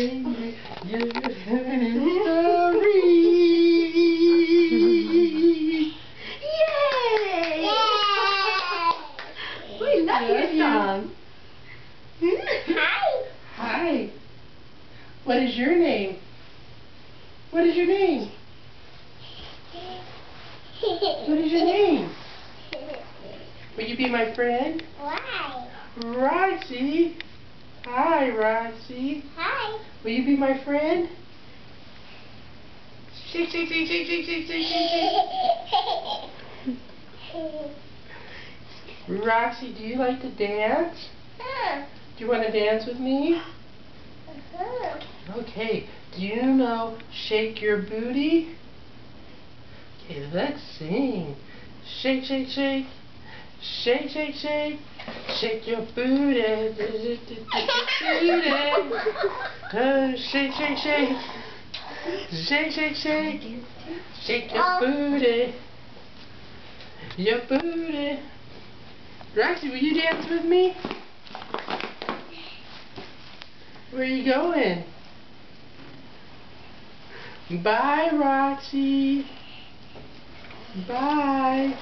Story. Yay! We love your song. Hi. Hi. What is your name? What is your name? What is your name? Will you be my friend? Why? Roxy. Hi, Roxy. Hi. Will you be my friend? Shake, shake, shake, shake, shake, shake, shake, shake, shake. Roxy, do you like to dance? Do you want to dance with me? Okay. Do you know shake your booty? Okay, let's sing. Shake, shake, shake. Shake, shake, shake. Shake your booty. Shake, shake, shake. Shake, shake, shake. Shake your booty. Your booty. Roxy, will you dance with me? Where are you going? Bye, Roxy. Bye.